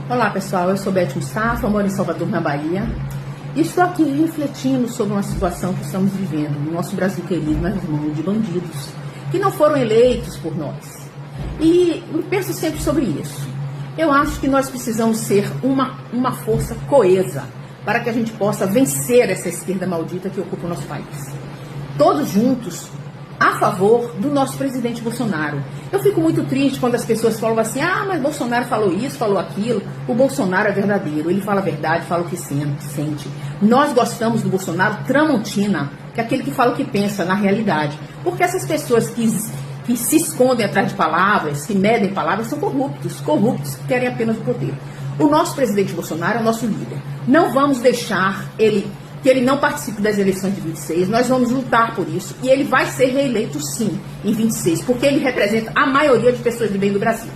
Olá pessoal, eu sou Beth Mustafa, moro em Salvador, na Bahia, e estou aqui refletindo sobre uma situação que estamos vivendo no nosso Brasil querido, nas mãos de bandidos que não foram eleitos por nós. E eu penso sempre sobre isso. Eu acho que nós precisamos ser uma força coesa para que a gente possa vencer essa esquerda maldita que ocupa o nosso país. Todos juntos, a favor do nosso presidente Bolsonaro. Eu fico muito triste quando as pessoas falam assim, mas Bolsonaro falou isso, falou aquilo. O Bolsonaro é verdadeiro, ele fala a verdade, fala o que sente. Nós gostamos do Bolsonaro tramontina, que é aquele que fala o que pensa na realidade. Porque essas pessoas que se escondem atrás de palavras, que medem palavras, são corruptos que querem apenas o poder. O nosso presidente Bolsonaro é o nosso líder. Não vamos deixar que ele não participe das eleições de 26, nós vamos lutar por isso, e ele vai ser reeleito sim, em 26, porque ele representa a maioria de pessoas de bem do Brasil.